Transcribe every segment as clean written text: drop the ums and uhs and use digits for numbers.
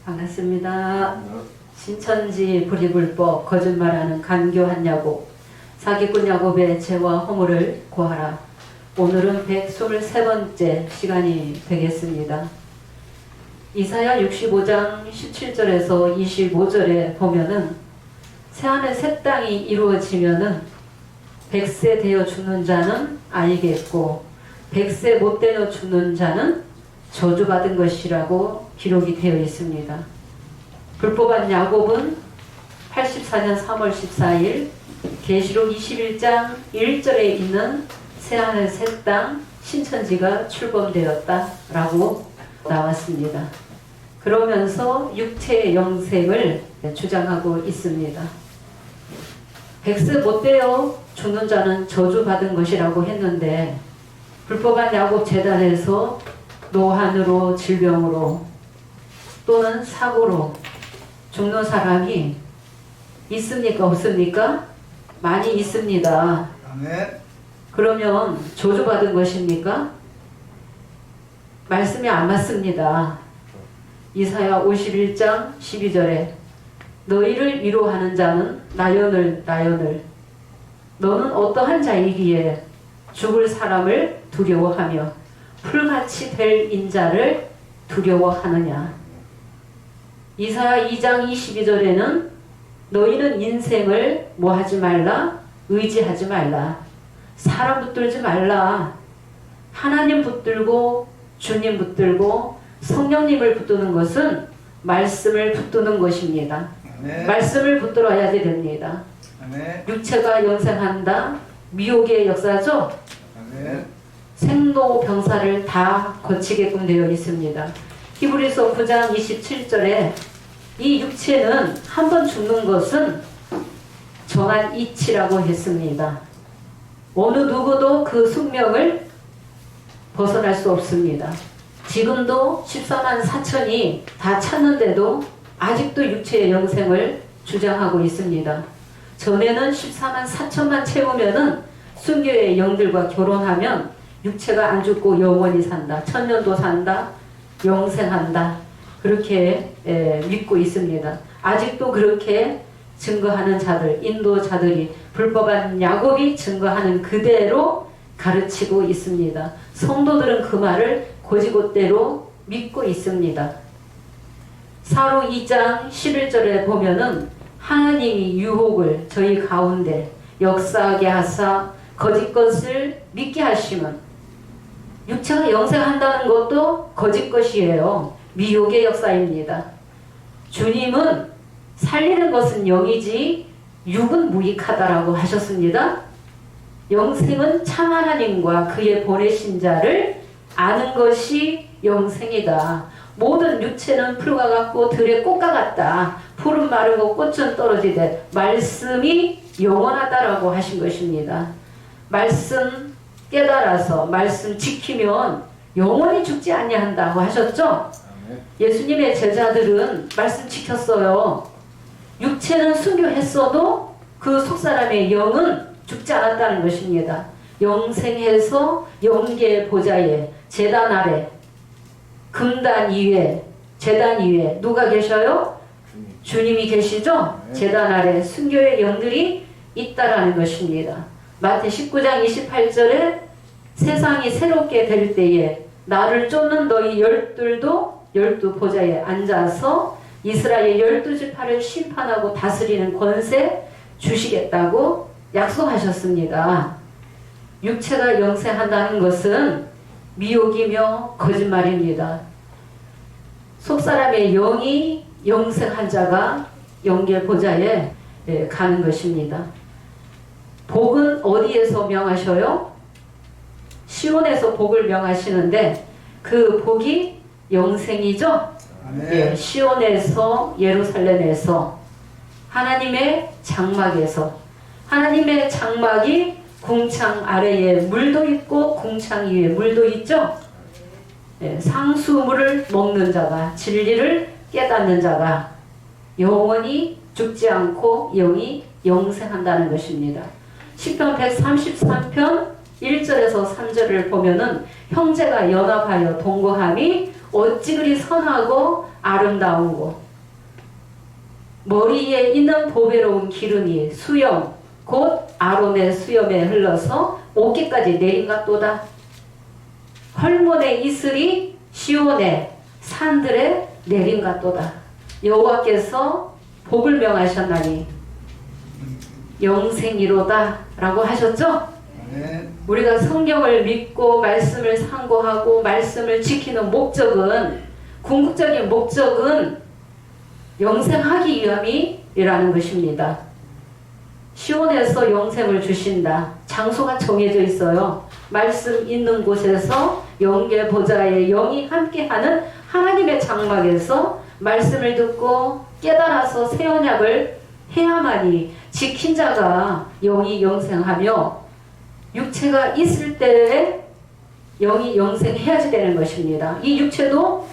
반갑습니다. 신천지 불이불법 거짓말하는 간교한 야곱 사기꾼 야곱의 죄와 허물을 고하라. 오늘은 123번째 시간이 되겠습니다. 이사야 65장 17절에서 25절에 보면은 새하늘 새 땅이 이루어지면은 100세 되어 죽는 자는 알겠고 100세 못 되어 죽는 자는 저주받은 것이라고 기록이 되어 있습니다. 불법한 야곱은 84년 3월 14일 계시록 21장 1절에 있는 새하늘 새 땅 신천지가 출범되었다라고 나왔습니다. 그러면서 육체의 영생을 주장하고 있습니다. 100세 못 되어 죽는 자는 저주받은 것이라고 했는데 불법한 야곱 재단에서 노환으로 질병으로 또는 사고로 죽는 사람이 있습니까? 없습니까? 많이 있습니다. 그러면 저주받은 것입니까? 말씀이 안 맞습니다. 이사야 51장 12절에 너희를 위로하는 자는 나연을 너는 어떠한 자이기에 죽을 사람을 두려워하며 풀같이 될 인자를 두려워하느냐. 이사야 2장 22절에는 너희는 인생을 뭐하지 말라? 의지하지 말라. 사람 붙들지 말라. 하나님 붙들고 주님 붙들고 성령님을 붙드는 것은 말씀을 붙드는 것입니다. 아멘. 말씀을 붙들어야 됩니다. 아멘. 육체가 영생한다. 미혹의 역사죠. 아멘. 생로병사를 다 거치게끔 되어 있습니다. 히브리서 9장 27절에 이 육체는 한 번 죽는 것은 정한 이치라고 했습니다. 어느 누구도 그 숙명을 벗어날 수 없습니다. 지금도 14만 4천이 다 찼는데도 아직도 육체의 영생을 주장하고 있습니다. 전에는 14만 4천만 채우면은 순교의 영들과 결혼하면 육체가 안 죽고 영원히 산다. 천년도 산다. 영생한다. 그렇게 믿고 있습니다. 아직도 그렇게 증거하는 자들, 인도자들이 불법한 야곱이 증거하는 그대로 가르치고 있습니다. 성도들은 그 말을 곧이곧대로 믿고 있습니다. 사로 2장 11절에 보면은 하나님이 유혹을 저희 가운데 역사하게 하사 거짓 것을 믿게 하시면 육체가 영생한다는 것도 거짓 것이에요. 미혹의 역사입니다. 주님은 살리는 것은 영이지 육은 무익하다라고 하셨습니다. 영생은 참 하나님과 그의 보내신 자를 아는 것이 영생이다. 모든 육체는 풀과 같고 들의 꽃과 같다. 풀은 마르고 꽃은 떨어지되 말씀이 영원하다라고 하신 것입니다. 말씀 깨달아서 말씀 지키면 영원히 죽지 아니한다고 하셨죠? 예수님의 제자들은 말씀 지켰어요. 육체는 순교했어도 그 속사람의 영은 죽지 않았다는 것입니다. 영생해서 영계 보좌에 제단 아래 금단 위에 제단 위에 누가 계셔요? 주님이 계시죠? 제단 아래 순교의 영들이 있다라는 것입니다. 마태 19장 28절에 세상이 새롭게 될 때에 나를 쫓는 너희 열둘도 열두 보좌에 앉아서 이스라엘 12지파를 심판하고 다스리는 권세 주시겠다고 약속하셨습니다. 육체가 영생한다는 것은 미혹이며 거짓말입니다. 속사람의 영이 영생한 자가 영계 보좌에 가는 것입니다. 복은 어디에서 명하셔요? 시온에서 복을 명하시는데 그 복이 영생이죠? 예, 시온에서 예루살렘에서 하나님의 장막에서 하나님의 장막이 궁창 아래에 물도 있고 궁창 위에 물도 있죠? 예, 상수물을 먹는 자가 진리를 깨닫는 자가 영원히 죽지 않고 영이 영생한다는 것입니다. 시편 133편 1절에서 3절을 보면은 형제가 연합하여 동거함이 어찌 그리 선하고 아름다운고 머리에 있는 보배로운 기름이 수염 곧 아론의 수염에 흘러서 어깨까지 내린각도다. 헐몬의 이슬이 시온의 산들에 내린각도다. 여호와께서 복을 명하셨나니 영생이로다 라고 하셨죠? 우리가 성경을 믿고 말씀을 상고하고 말씀을 지키는 목적은, 궁극적인 목적은 영생하기 위함이라는 것입니다. 시온에서 영생을 주신다. 장소가 정해져 있어요. 말씀 있는 곳에서 영계 보좌의 영이 함께하는 하나님의 장막에서 말씀을 듣고 깨달아서 새 언약을 해야만이 지킨 자가 영이 영생하며, 육체가 있을 때에 영이 영생해야지 되는 것입니다. 이 육체도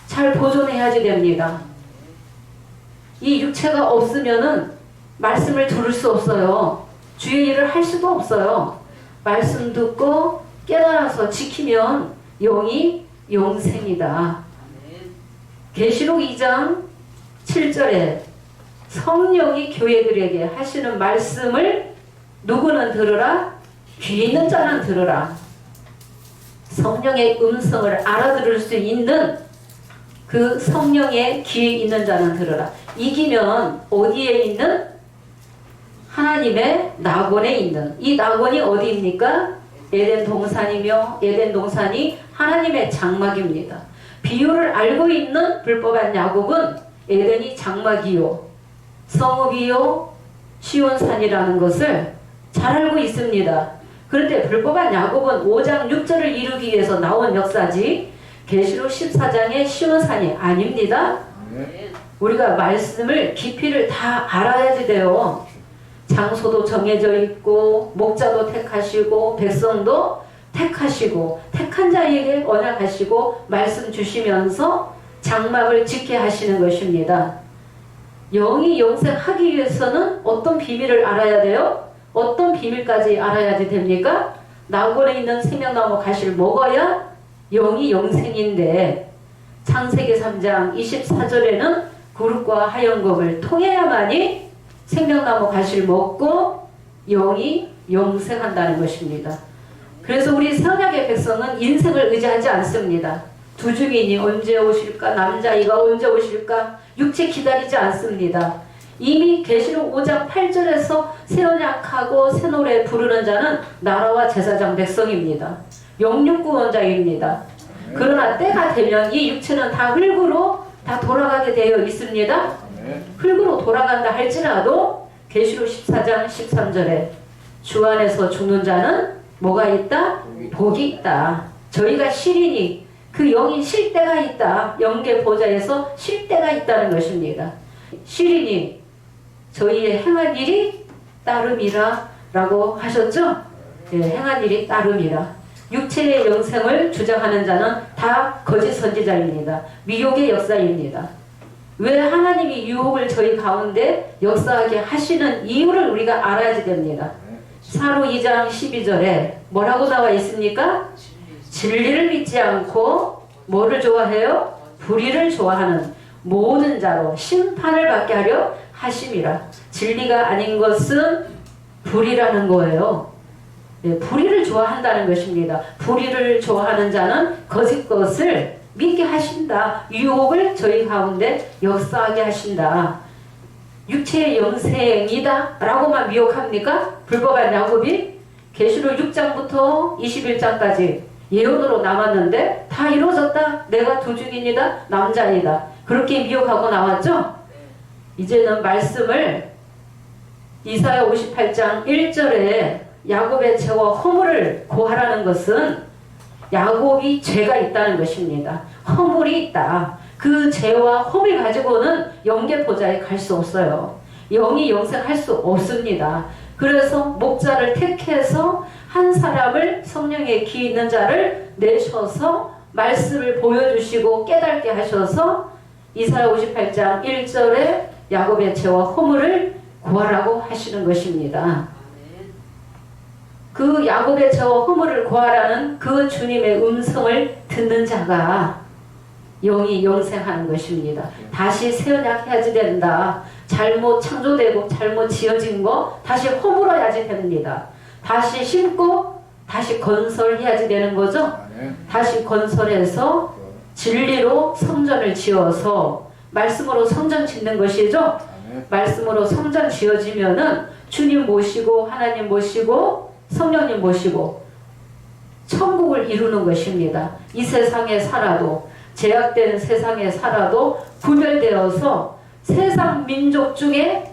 잘 보존해야지 됩니다. 이 육체가 없으면은 말씀을 들을 수 없어요. 주의 일을 할 수도 없어요. 말씀 듣고 깨달아서 지키면 영이 영생이다. 계시록 2장 7절에 성령이 교회들에게 하시는 말씀을 누구는 들으라? 귀 있는 자는 들으라. 성령의 음성을 알아들을 수 있는 그 성령의 귀 있는 자는 들으라. 이기면 어디에 있는? 하나님의 낙원에 있는. 이 낙원이 어디입니까? 에덴 동산이며, 에덴 동산이 하나님의 장막입니다. 비유를 알고 있는 불법한 야곱은 에덴이 장막이요 성읍이요 시온산이라는 것을 잘 알고 있습니다. 그런데 불법한 야곱은 5장 6절을 이루기 위해서 나온 역사지 계시록 14장의 시온산이 아닙니다. 우리가 말씀을 깊이를 다 알아야지 돼요. 장소도 정해져 있고 목자도 택하시고 백성도 택하시고 택한 자에게 언약하시고 말씀 주시면서 장막을 짓게 하시는 것입니다. 영이 영생하기 위해서는 어떤 비밀을 알아야 돼요? 어떤 비밀까지 알아야지 됩니까? 낙원에 있는 생명나무 가시를 먹어야 영이 영생인데, 창세기 3장 24절에는 구름과 하얀검을 통해야만이 생명나무 가시를 먹고 영이 영생한다는 것입니다. 그래서 우리 선약의 백성은 인생을 의지하지 않습니다. 두 중이니 언제 오실까? 남자아이가 언제 오실까? 육체 기다리지 않습니다. 이미 계시록 5장 8절에서 새 언약하고 새 노래 부르는 자는 나라와 제사장 백성입니다. 영육구원자입니다. 그러나 때가 되면 이 육체는 다 흙으로 다 돌아가게 되어 있습니다. 흙으로 돌아간다 할지라도 계시록 14장 13절에 주 안에서 죽는 자는 뭐가 있다? 복이 있다. 저희가 실이니 그 영이 쉴 때가 있다. 영계 보좌에서 쉴 때가 있다는 것입니다. 실이니 저희의 행한 일이 따름이라 라고 하셨죠? 예, 행한 일이 따름이라. 육체의 영생을 주장하는 자는 다 거짓 선지자입니다. 미혹의 역사입니다. 왜 하나님이 유혹을 저희 가운데 역사하게 하시는 이유를 우리가 알아야지 됩니다. 사로 2장 12절에 뭐라고 나와 있습니까? 진리를 믿지 않고 뭐를 좋아해요? 불의를 좋아하는 모든 자로 심판을 받게 하려 하심이라. 진리가 아닌 것은 불의라는 거예요. 네, 불의를 좋아한다는 것입니다. 불의를 좋아하는 자는 거짓 것을 믿게 하신다. 유혹을 저희 가운데 역사하게 하신다. 육체의 영생이다 라고만 미혹합니까? 불법한 야곱이 계시록 6장부터 21장까지 예언으로 남았는데 다 이루어졌다. 내가 두 중이니다. 남자이다. 그렇게 미혹하고 나왔죠? 이제는 말씀을 이사야 58장 1절에 야곱의 죄와 허물을 고하라는 것은 야곱이 죄가 있다는 것입니다. 허물이 있다. 그 죄와 허물 가지고는 영계 보좌에 갈 수 없어요. 영이 영생할 수 없습니다. 그래서 목자를 택해서 한 사람을 성령의 귀 있는 자를 내셔서 말씀을 보여주시고 깨닫게 하셔서 이사야 58장 1절에 야곱의 죄와 허물을 고하라고 하시는 것입니다. 그 야곱의 죄와 허물을 고하라는 그 주님의 음성을 듣는 자가 영이 영생하는 것입니다. 다시 새 언약 해야지 된다. 잘못 창조되고 잘못 지어진 거 다시 허물어야지 됩니다. 다시 심고 다시 건설해야지 되는 거죠. 다시 건설해서 진리로 성전을 지어서 말씀으로 성전 짓는 것이죠. 말씀으로 성전 지어지면은 주님 모시고 하나님 모시고 성령님 모시고 천국을 이루는 것입니다. 이 세상에 살아도 제약된 세상에 살아도 구별되어서 세상 민족 중에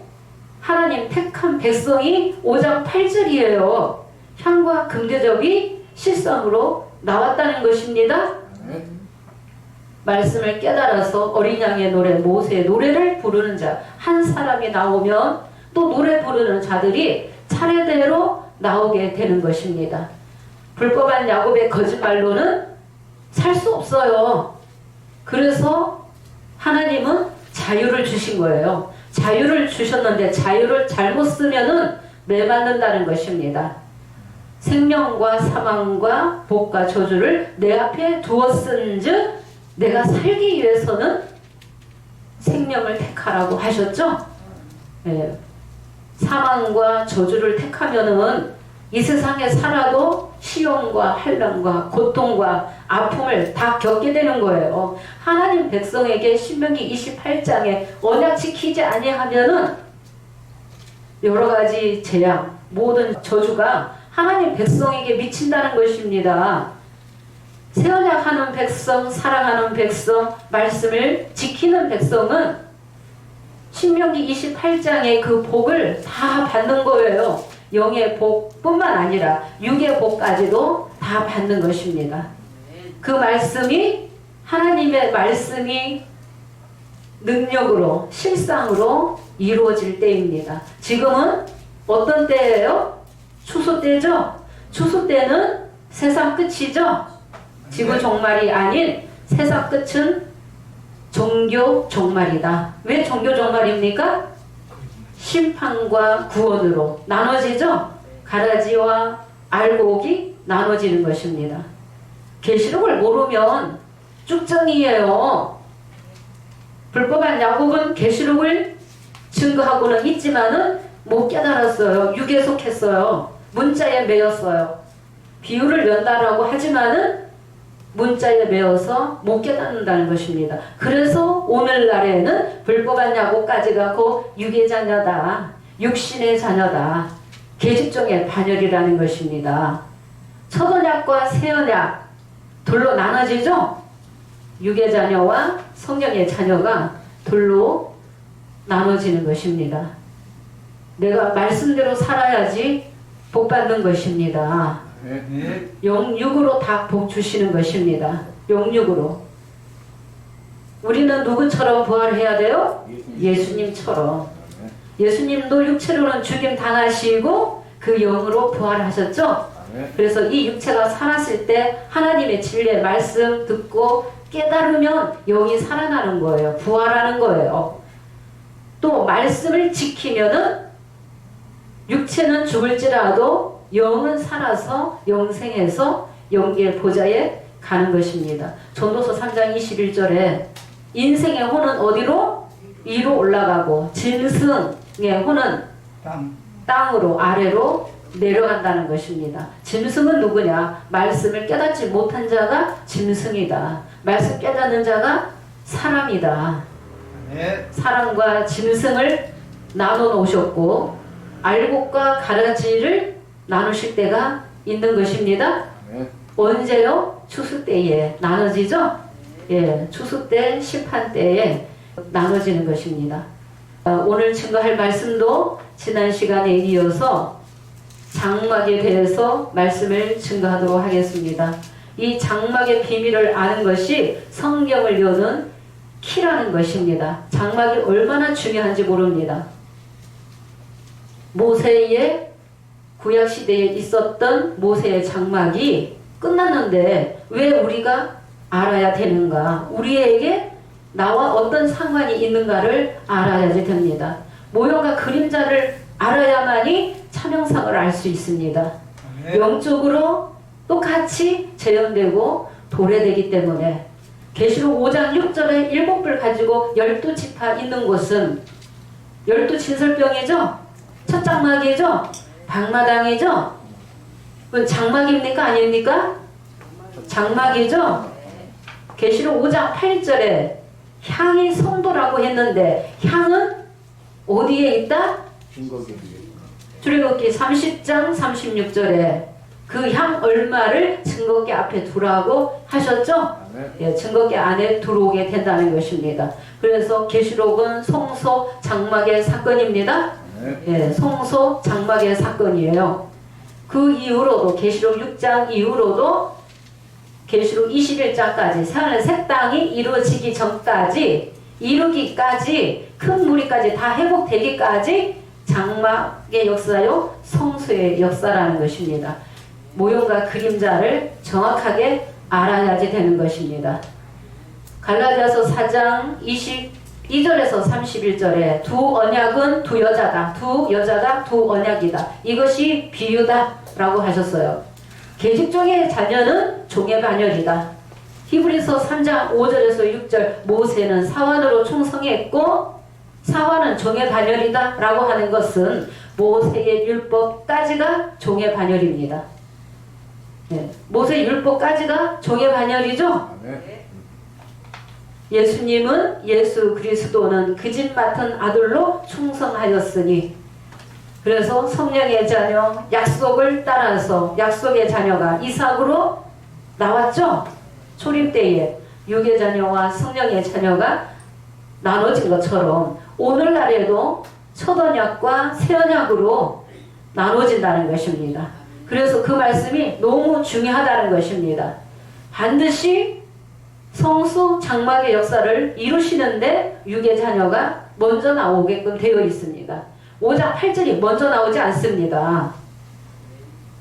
하나님 택한 백성이 5장 8절이에요. 향과 금대접이 실상으로 나왔다는 것입니다. 말씀을 깨달아서 어린 양의 노래, 모세의 노래를 부르는 자 한 사람이 나오면 또 노래 부르는 자들이 차례대로 나오게 되는 것입니다. 불법한 야곱의 거짓말로는 살 수 없어요. 그래서 하나님은 자유를 주신 거예요. 자유를 주셨는데 자유를 잘못 쓰면은 매맞는다는 것입니다. 생명과 사망과 복과 저주를 내 앞에 두었은즉 내가 살기 위해서는 생명을 택하라고 하셨죠? 네. 사망과 저주를 택하면은 이 세상에 살아도 시험과 환난과 고통과 아픔을 다 겪게 되는 거예요. 하나님 백성에게 신명기 28장에 언약 지키지 아니하면은 여러 가지 재앙, 모든 저주가 하나님 백성에게 미친다는 것입니다. 새 언약하는 백성, 사랑하는 백성, 말씀을 지키는 백성은 신명기 28장의 그 복을 다 받는 거예요. 영의 복뿐만 아니라 육의 복까지도 다 받는 것입니다. 그 말씀이 하나님의 말씀이 능력으로 실상으로 이루어질 때입니다. 지금은 어떤 때예요? 추수 때죠? 추수 때는 세상 끝이죠? 지구 종말이 아닌 세상 끝은 종교 종말이다. 왜 종교 종말입니까? 심판과 구원으로 나눠지죠? 가라지와 알곡이 나눠지는 것입니다. 계시록을 모르면 쭉정이에요. 불법한 야곱은 계시록을 증거하고는 있지만은 못 깨달았어요. 육에 속했어요. 문자에 매였어요. 비유를 연다라고 하지만은 문자에 매어서 못 깨닫는다는 것입니다. 그래서 오늘날에는 불법한 야곱까지 가고 육의 자녀다. 육신의 자녀다. 계집종의 반열이라는 것입니다. 첫 언약과 새 언약 둘로 나눠지죠? 육의 자녀와 성령의 자녀가 둘로 나눠지는 것입니다. 내가 말씀대로 살아야지 복 받는 것입니다. 영육으로 다 복 주시는 것입니다. 영육으로. 우리는 누구처럼 부활해야 돼요? 예수님처럼. 예수님도 육체로는 죽임 당하시고 그 영으로 부활하셨죠? 그래서 이 육체가 살았을 때 하나님의 진리의 말씀 듣고 깨달으면 영이 살아나는 거예요. 부활하는 거예요. 또 말씀을 지키면은 육체는 죽을지라도 영은 살아서 영생해서 영계의 보좌에 가는 것입니다. 전도서 3장 21절에 인생의 혼은 어디로? 위로 올라가고 짐승의 혼은 땅으로 아래로 내려간다는 것입니다. 짐승은 누구냐? 말씀을 깨닫지 못한 자가 짐승이다. 말씀 깨닫는 자가 사람이다. 사람과 짐승을 나눠 놓으셨고 알곡과 가라지를 나누실 때가 있는 것입니다. 언제요? 추수 때에 나눠지죠? 예, 추수 때, 심판 때에 나눠지는 것입니다. 오늘 증거할 말씀도 지난 시간에 이어서 장막에 대해서 말씀을 증거하도록 하겠습니다. 이 장막의 비밀을 아는 것이 성경을 여는 키라는 것입니다. 장막이 얼마나 중요한지 모릅니다. 모세의 구약시대에 있었던 모세의 장막이 끝났는데 왜 우리가 알아야 되는가? 우리에게 나와 어떤 상관이 있는가를 알아야지 됩니다. 모형과 그림자를 알아야만이 참형상을 알 수 있습니다. 영적으로 똑같이 재현되고 도래되기 때문에 계시록 5장 6절에 7뿔 가지고 12지파 있는 곳은 12진설병이죠? 첫 장막이죠? 방마당이죠? 그건 장막입니까? 아닙니까? 장막이죠? 계시록 5장 8절에 향이 성도라고 했는데 향은 어디에 있다? 출애굽기 30장 36절에 그 향 얼마를 증거궤 앞에 두라고 하셨죠? 예, 증거궤 안에 들어오게 된다는 것입니다. 그래서 계시록은 성소 장막의 사건입니다. 예, 성소 장막의 사건이에요. 그 이후로도 계시록 6장 이후로도 계시록 21장까지 새하늘 새 땅이 이루어지기 전까지 이루기까지 큰 무리까지 다 회복되기까지 장막의 역사요 성소의 역사라는 것입니다. 모형과 그림자를 정확하게 알아야지 되는 것입니다. 갈라디아서 4장 22절에서 31절에 두 언약은 두 여자다. 두 여자다. 두 언약이다. 이것이 비유다 라고 하셨어요. 계집종의 자녀는 종의 반열이다. 히브리서 3장 5절에서 6절 모세는 사환으로 충성했고 사환은 종의 반열이다 라고 하는 것은 모세의 율법까지가 종의 반열입니다. 네, 모세 율법까지가 종의 반열이죠. 예수님은 예수 그리스도는 그 집 맡은 아들로 충성하였으니 그래서 성령의 자녀 약속을 따라서 약속의 자녀가 이삭으로 나왔죠. 초림 때에 육의 자녀와 성령의 자녀가 나눠진 것처럼 오늘날에도 첫 언약과 새 언약으로 나눠진다는 것입니다. 그래서 그 말씀이 너무 중요하다는 것입니다. 반드시 성소 장막의 역사를 이루시는데 육의 자녀가 먼저 나오게끔 되어 있습니다. 5장 8절이 먼저 나오지 않습니다.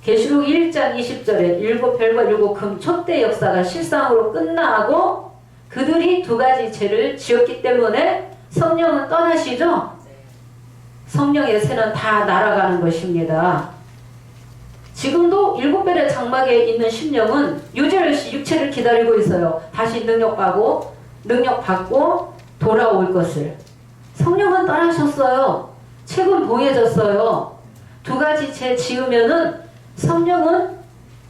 계시록 1장 20절에 일곱 별과 일곱 금 촛대 역사가 실상으로 끝나고 그들이 두 가지 죄를 지었기 때문에 성령은 떠나시죠? 성령의 새는 다 날아가는 것입니다. 지금도 일곱 별의 장막에 있는 심령은 유죄없이 육체를 기다리고 있어요. 다시 능력받고 돌아올 것을. 성령은 떠나셨어요. 책은 봉해졌어요. 두 가지 죄 지으면은 성령은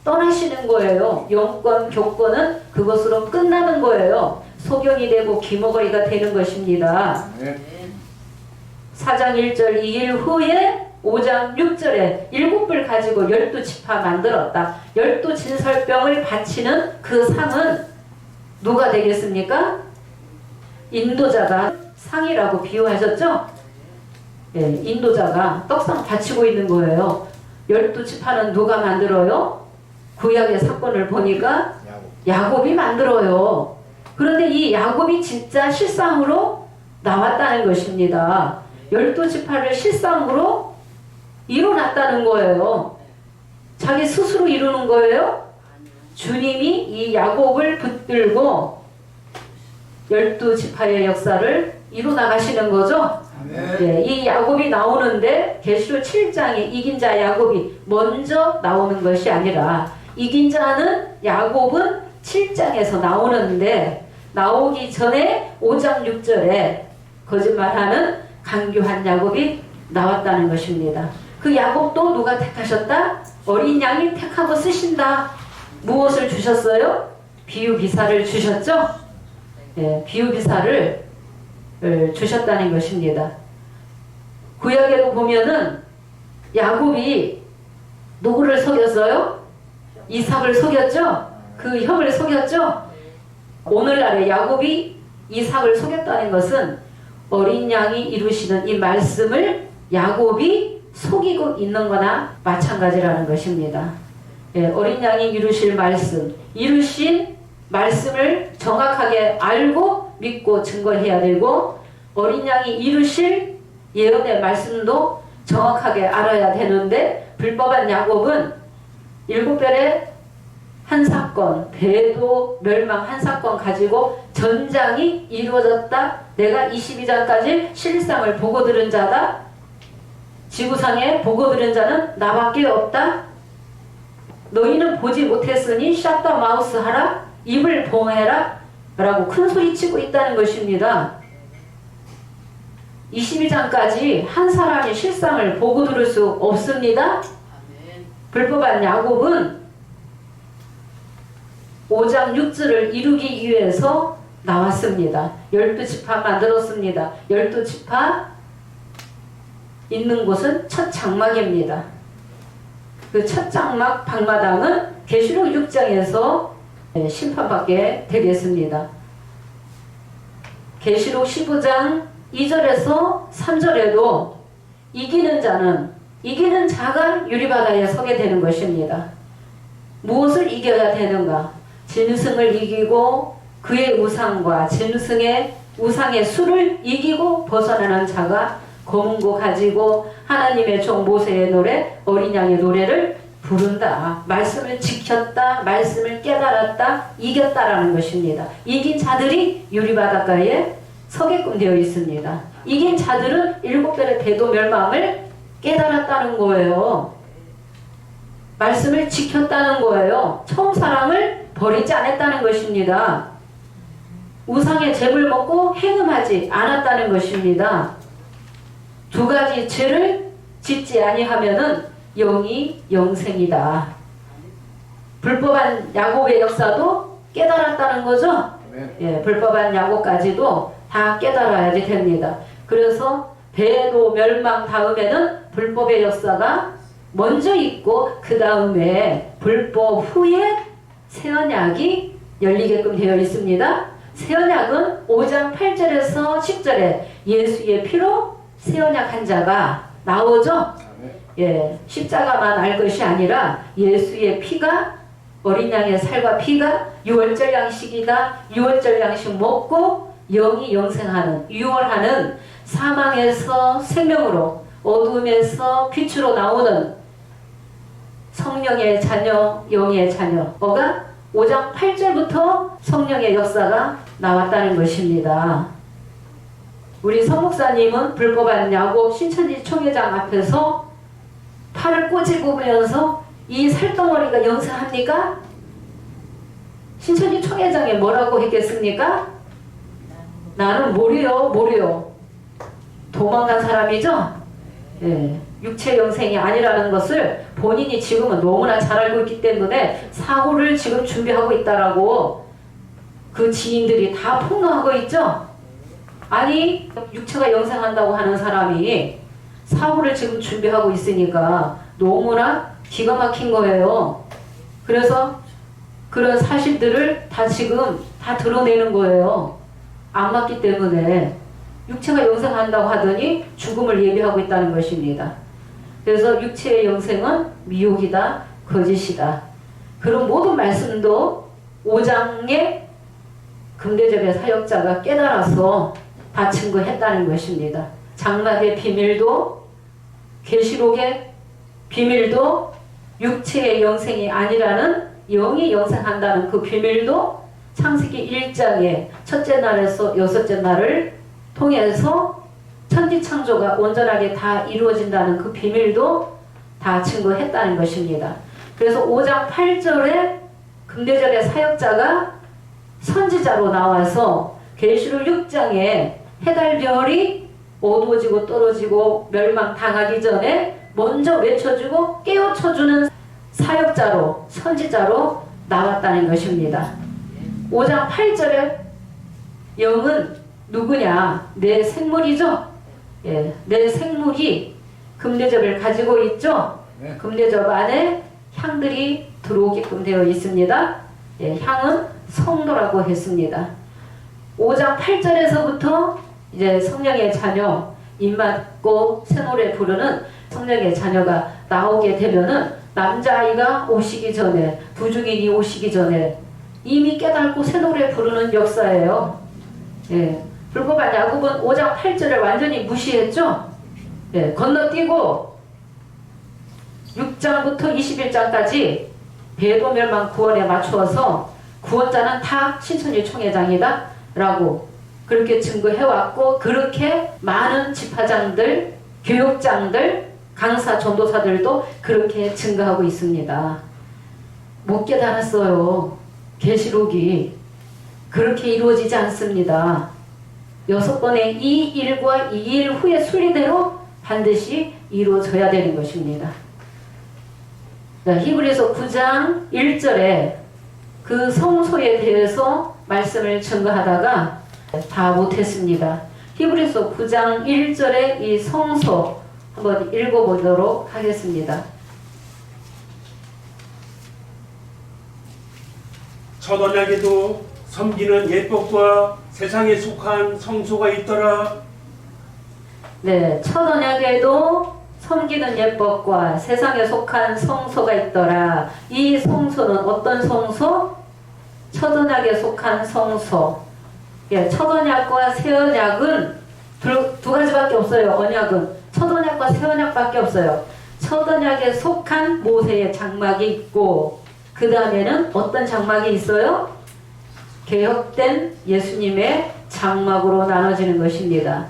떠나시는 거예요. 영권, 교권은 그것으로 끝나는 거예요. 소경이 되고 기머거리가 되는 것입니다. 4장 1절 2일 후에 5장 6절에 7뿔 가지고 12지파 만들었다. 12진설병을 바치는 그 상은 누가 되겠습니까? 인도자가 상이라고 비유하셨죠? 예, 인도자가 떡상 바치고 있는 거예요. 12지파는 누가 만들어요? 구약의 사건을 보니까 야곱이 만들어요. 그런데 이 야곱이 진짜 실상으로 나왔다는 것입니다. 12지파를 실상으로 이뤄놨다는 거예요. 자기 스스로 이루는 거예요? 주님이 이 야곱을 붙들고 12지파의 역사를 이뤄나가시는 거죠. 네, 이 야곱이 나오는데 계시록 7장에 이긴 자 야곱이 먼저 나오는 것이 아니라 이긴 자는 야곱은 7장에서 나오는데 나오기 전에 5장 6절에 거짓말하는 강교한 야곱이 나왔다는 것입니다. 그 야곱도 누가 택하셨다? 어린 양이 택하고 쓰신다. 무엇을 주셨어요? 비유비사를 주셨죠? 예, 비유비사를 주셨다는 것입니다. 구약에도 보면은 야곱이 누구를 속였어요? 이삭을 속였죠? 그 형을 속였죠? 오늘날에 야곱이 이삭을 속였다는 것은 어린 양이 이루시는 이 말씀을 야곱이 속이고 있는 거나 마찬가지라는 것입니다. 예, 어린 양이 이루실 말씀, 이루신 말씀을 정확하게 알고 믿고 증거해야 되고 어린 양이 이루실 예언의 말씀도 정확하게 알아야 되는데 불법한 야곱은 일곱 별의 한 사건, 배도 멸망 한 사건 가지고 전장이 이루어졌다. 내가 22장까지 실상을 보고 들은 자다. 지구상에 보고 들은 자는 나밖에 없다. 너희는 보지 못했으니 샷더 마우스 하라. 입을 봉해라. 라고 큰 소리치고 있다는 것입니다. 22장까지 한 사람이 실상을 보고 들을 수 없습니다. 불법한 야곱은 5장 6절을 이루기 위해서 나왔습니다. 12지파 만들었습니다. 12지파 있는 곳은 첫 장막입니다. 그 첫 장막 방마당은 계시록 6장에서 심판받게 되겠습니다. 계시록 15장 2절에서 3절에도 이기는 자가 유리바다에 서게 되는 것입니다. 무엇을 이겨야 되는가? 짐승을 이기고 그의 우상과 짐승의 우상의 수를 이기고 벗어나는 자가 검은고 가지고 하나님의 종 모세의 노래, 어린 양의 노래를 부른다. 말씀을 지켰다. 말씀을 깨달았다. 이겼다라는 것입니다. 이긴 자들이 유리바닷가에 서게끔 되어 있습니다. 이긴 자들은 7별의 대도 멸망을 깨달았다는 거예요. 말씀을 지켰다는 거예요. 처음 사랑을 버리지 않았다는 것입니다. 우상의 잽을 먹고 행음하지 않았다는 것입니다. 두 가지 죄를 짓지 아니하면은 영이 영생이다. 불법한 야곱의 역사도 깨달았다는 거죠. 예, 불법한 야곱까지도 다 깨달아야지 됩니다. 그래서 배도 멸망 다음에는 불법의 역사가 먼저 있고 그 다음에 불법 후에 새 언약이 열리게끔 되어 있습니다. 새 언약은 5장 8절에서 10절에 예수의 피로 새 언약 한 자가 나오죠. 예, 십자가만 알 것이 아니라 예수의 피가 어린 양의 살과 피가 유월절 양식이다. 유월절 양식 먹고 영이 영생하는 유월하는 사망에서 생명으로 어둠에서 빛으로 나오는 성령의 자녀, 영의 자녀가 5장 8절부터 성령의 역사가 나왔다는 것입니다. 우리 서목사님은 불법한 야곱 신천지 총회장 앞에서 팔을 꼬집으면서 이 살덩어리가 영생합니까? 신천지 총회장이 뭐라고 했겠습니까? 나는 모르요. 도망간 사람이죠? 예, 육체 영생이 아니라는 것을 본인이 지금은 너무나 잘 알고 있기 때문에 사고를 지금 준비하고 있다라고 그 지인들이 다 폭로하고 있죠? 아니, 육체가 영생한다고 하는 사람이 사고를 지금 준비하고 있으니까 너무나 기가 막힌 거예요. 그래서 그런 사실들을 다 지금 다 드러내는 거예요. 안 맞기 때문에 육체가 영생한다고 하더니 죽음을 예비하고 있다는 것입니다. 그래서 육체의 영생은 미혹이다, 거짓이다. 그런 모든 말씀도 5장의 금대접의 사역자가 깨달아서 다 증거했다는 것입니다. 장막의 비밀도 계시록의 비밀도 육체의 영생이 아니라는 영이 영생한다는 그 비밀도 창세기 1장의 첫째 날에서 여섯째 날을 통해서 천지창조가 온전하게 다 이루어진다는 그 비밀도 다 증거했다는 것입니다. 그래서 5장 8절에 금대접의 사역자가 선지자로 나와서 계시록 6장에 해달별이 어두워지고 떨어지고 멸망당하기 전에 먼저 외쳐주고 깨우쳐주는 사역자로 선지자로 나왔다는 것입니다. 5장 8절에 영은 누구냐? 내 생물이죠? 예, 내 생물이 금대접을 가지고 있죠? 네. 금대접 안에 향들이 들어오게끔 되어 있습니다. 예, 향은 성도라고 했습니다. 5장 8절에서부터 이제 성령의 자녀, 입맞고 새 노래 부르는 성령의 자녀가 나오게 되면은 남자아이가 오시기 전에, 부중인이 오시기 전에 이미 깨닫고 새 노래 부르는 역사예요. 예, 불법한 야곱은 5장 8절을 완전히 무시했죠. 예, 건너뛰고 6장부터 21장까지 배도 멸망 구원에 맞추어서 구원자는 다 신천지 총회장이다 라고 그렇게 증거해왔고, 그렇게 많은 집화장들, 교육장들, 강사, 전도사들도 그렇게 증거하고 있습니다. 못 깨달았어요. 계시록이 그렇게 이루어지지 않습니다. 6번의 이 일과 이 일 후의 순리대로 반드시 이루어져야 되는 것입니다. 히브리서 9장 1절에 그 성소에 대해서 말씀을 증거하다가 다 못했습니다. 히브리서 9장 1절에 이 성소 한번 읽어보도록 하겠습니다. 첫 언약에도 섬기는 예법과 세상에 속한 성소가 있더라. 네, 첫 언약에도 섬기는 예법과 세상에 속한 성소가 있더라. 이 성소는 어떤 성소? 첫 언약에 속한 성소. 예, 첫 언약과 새 언약은 두 가지밖에 없어요. 언약은 첫 언약과 새 언약밖에 없어요. 첫 언약에 속한 모세의 장막이 있고, 그 다음에는 어떤 장막이 있어요? 개혁된 예수님의 장막으로 나눠지는 것입니다.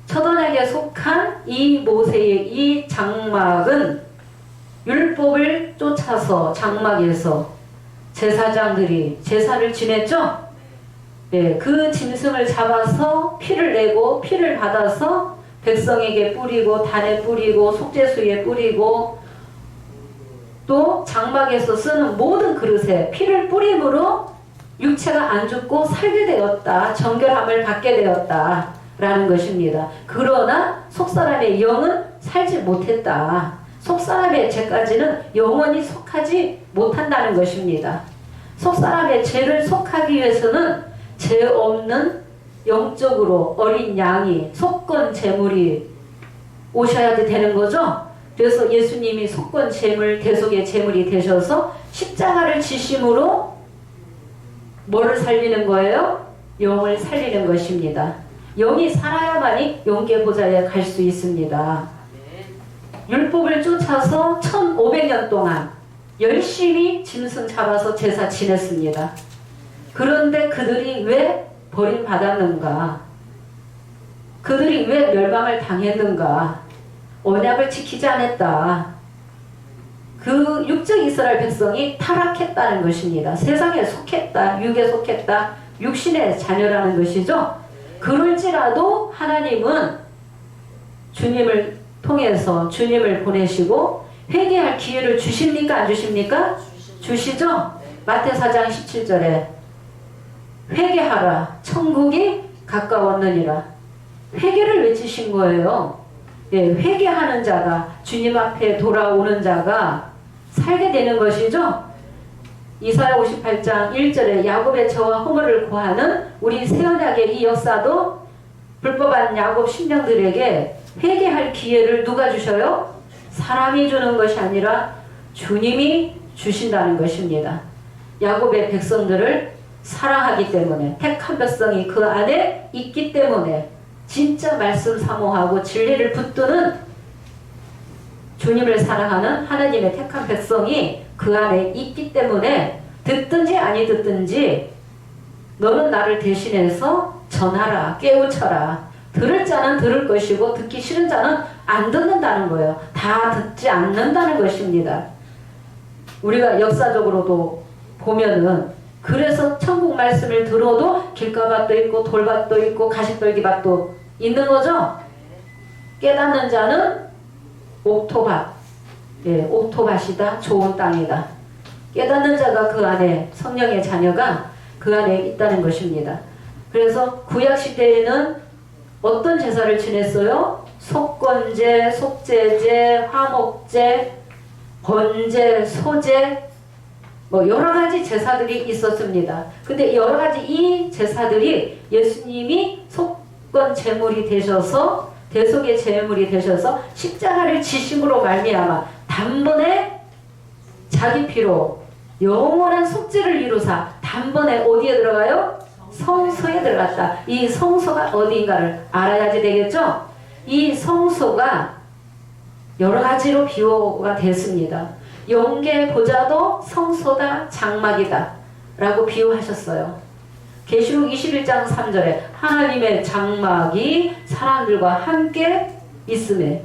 첫 언약에 속한 이 모세의 이 장막은 율법을 쫓아서 장막에서 제사장들이 제사를 지냈죠? 네, 그 짐승을 잡아서 피를 내고 피를 받아서 백성에게 뿌리고 단에 뿌리고 속죄수에 뿌리고 또 장막에서 쓰는 모든 그릇에 피를 뿌림으로 육체가 안 죽고 살게 되었다. 정결함을 받게 되었다. 라는 것입니다. 그러나 속사람의 영은 살지 못했다. 속사람의 죄까지는 영원히 속하지 못한다는 것입니다. 속사람의 죄를 속하기 위해서는 죄 없는 영적으로 어린 양이 속건 제물이 오셔야 되는 거죠. 그래서 예수님이 속건 제물, 대속의 제물이 되셔서 십자가를 지심으로 뭐를 살리는 거예요? 영을 살리는 것입니다. 영이 살아야만이 영계 보좌에 갈 수 있습니다. 율법을 쫓아서 1500년 동안 열심히 짐승 잡아서 제사 지냈습니다. 그런데 그들이 왜 버림받았는가? 그들이 왜 멸망을 당했는가? 언약을 지키지 않았다. 그 육적 이스라엘 백성이 타락했다는 것입니다. 세상에 속했다, 육에 속했다, 육신의 자녀라는 것이죠. 그럴지라도 하나님은 주님을 통해서 주님을 보내시고 회개할 기회를 주십니까? 안 주십니까? 주시죠? 마태 4장 17절에 회개하라 천국이 가까웠느니라. 회개를 외치신 거예요. 예, 회개하는 자가 주님 앞에 돌아오는 자가 살게 되는 것이죠. 이사야 58장 1절에 야곱의 저와 허물을 고하는 우리 새언약의 이 역사도 불법한 야곱 신령들에게 회개할 기회를 누가 주셔요? 사람이 주는 것이 아니라 주님이 주신다는 것입니다. 야곱의 백성들을 사랑하기 때문에 택한 백성이 그 안에 있기 때문에 진짜 말씀 사모하고 진리를 붙드는 주님을 사랑하는 하나님의 택한 백성이 그 안에 있기 때문에 듣든지 아니 듣든지 너는 나를 대신해서 전하라, 깨우쳐라. 들을 자는 들을 것이고 듣기 싫은 자는 안 듣는다는 거예요. 다 듣지 않는다는 것입니다. 우리가 역사적으로도 보면은 그래서 천국 말씀을 들어도 길가밭도 있고 돌밭도 있고 가시떨기밭도 있는 거죠. 깨닫는 자는 옥토밭, 예, 옥토밭이다, 좋은 땅이다. 깨닫는 자가 그 안에 성령의 자녀가 그 안에 있다는 것입니다. 그래서 구약시대에는 어떤 제사를 지냈어요? 속건제, 속죄제, 화목제, 번제, 소제, 뭐 여러가지 제사들이 있었습니다. 근데 여러가지 이 제사들이 예수님이 속건 제물이 되셔서 대속의 제물이 되셔서 십자가를 지심으로 말미암아 단번에 자기 피로 영원한 속죄를 이루사 단번에 어디에 들어가요? 성소에 들어갔다. 이 성소가 어디인가를 알아야지 되겠죠? 이 성소가 여러 가지로 비유가 됐습니다. 영계 보좌도 성소다, 장막이다 라고 비유하셨어요. 계시록 21장 3절에 하나님의 장막이 사람들과 함께 있음에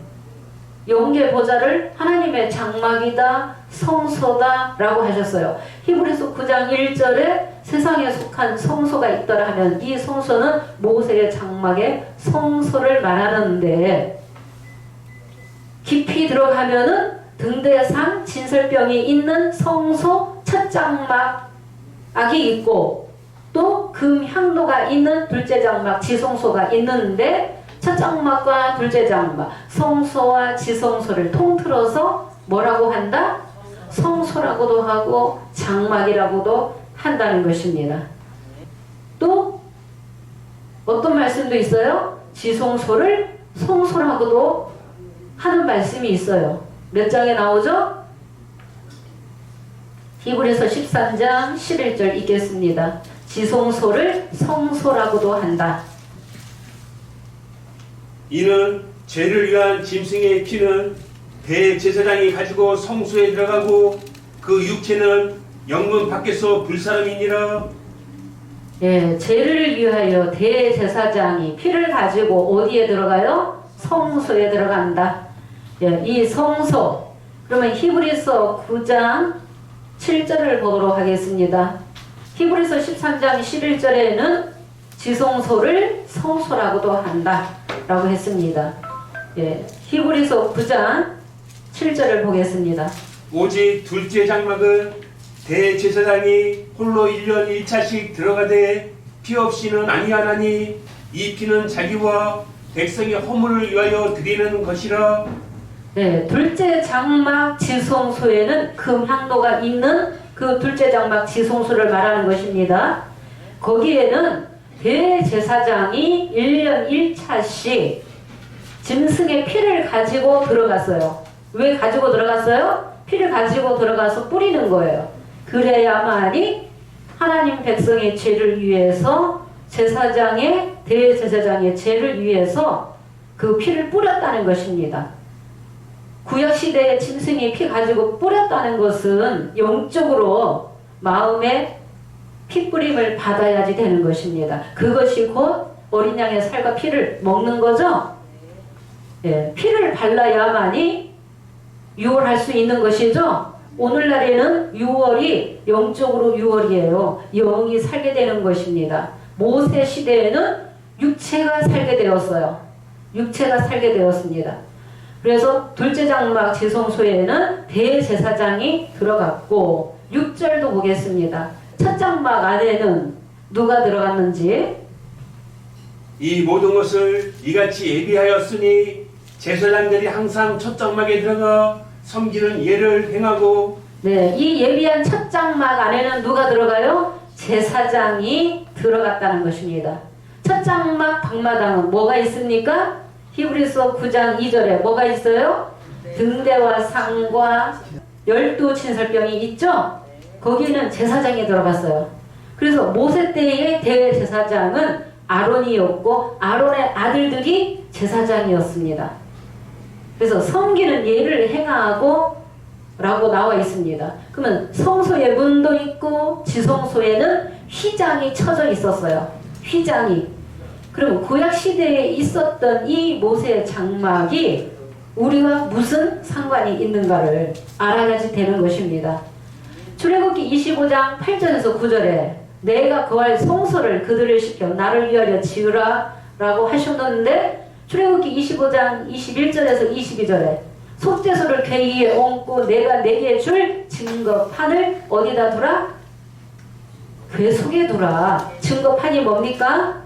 영계 보좌를 하나님의 장막이다, 성소다라고 하셨어요. 히브리서 9장 1절에 세상에 속한 성소가 있더라 하면 이 성소는 모세의 장막의 성소를 말하는데, 깊이 들어가면은 등대상 진설병이 있는 성소 첫 장막이 있고, 또 금향로가 있는 둘째 장막 지성소가 있는데, 첫 장막과 둘째 장막, 성소와 지성소를 통틀어서 뭐라고 한다? 성소라고도 하고 장막이라고도 한다는 것입니다. 또 어떤 말씀도 있어요? 지성소를 성소라고도 하는 말씀이 있어요. 몇 장에 나오죠? 히브리서 13장 11절 읽겠습니다. 지성소를 성소라고도 한다. 이는 죄를 위한 짐승의 피는 대제사장이 가지고 성소에 들어가고 그 육체는 영문 밖에서 불사름이니라. 예, 죄를 위하여 대제사장이 피를 가지고 어디에 들어가요? 성소에 들어간다. 예, 이 성소, 그러면 히브리서 9장 7절을 보도록 하겠습니다. 히브리서 13장 11절에는 지성소를 성소라고도 한다 라고 했습니다. 예, 히브리서 9장 7절을 보겠습니다. 오직 둘째 장막은 대제사장이 홀로 1년 1차씩 들어가되 피 없이는 아니하나니 이 피는 자기와 백성의 허물을 위하여 드리는 것이라. 네, 둘째 장막 지성소에는 금향로가 있는 그 둘째 장막 지성소를 말하는 것입니다. 거기에는 대제사장이 1년 1차씩 짐승의 피를 가지고 들어갔어요. 왜 가지고 들어갔어요? 피를 가지고 들어가서 뿌리는 거예요. 그래야만이 하나님 백성의 죄를 위해서 대제사장의 죄를 위해서 그 피를 뿌렸다는 것입니다. 구약시대에 짐승이 피 가지고 뿌렸다는 것은 영적으로 마음에 피뿌림을 받아야지 되는 것입니다. 그것이 곧 어린 양의 살과 피를 먹는 거죠. 예, 피를 발라야만이 유월할 수 있는 것이죠. 오늘날에는 유월이 영적으로 유월이에요. 영이 살게 되는 것입니다. 모세 시대에는 육체가 살게 되었어요. 육체가 살게 되었습니다. 그래서 둘째 장막 지성소에는 대제사장이 들어갔고, 6절도 보겠습니다. 첫 장막 안에는 누가 들어갔는지. 이 모든 것을 이같이 예비하였으니 제사장들이 항상 첫 장막에 들어가 섬기는 예를 행하고. 네, 이 예비한 첫 장막 안에는 누가 들어가요? 제사장이 들어갔다는 것입니다. 첫 장막 방마당은 뭐가 있습니까? 히브리서 9장 2절에 뭐가 있어요? 등대와 상과 12진설병이 있죠? 거기는 제사장이 들어갔어요. 그래서 모세 때의 대제사장은 아론이었고 아론의 아들들이 제사장이었습니다. 그래서 섬기는 예를 행하고 라고 나와 있습니다. 그러면 성소에 문도 있고 지성소에는 휘장이 쳐져 있었어요. 휘장이. 그럼 구약시대에 있었던 이 모세의 장막이 우리와 무슨 상관이 있는가를 알아야지 되는 것입니다. 출애굽기 25장 8절에서 9절에 내가 거할 성소를 그들을 시켜 나를 위하여 지으라 라고 하셨는데, 출애굽기 25장 21절에서 22절에 속죄소를 궤 위에 얹고 내가 내게 줄 증거판을 어디다 두라? 궤 속에 두라. 증거판이 뭡니까?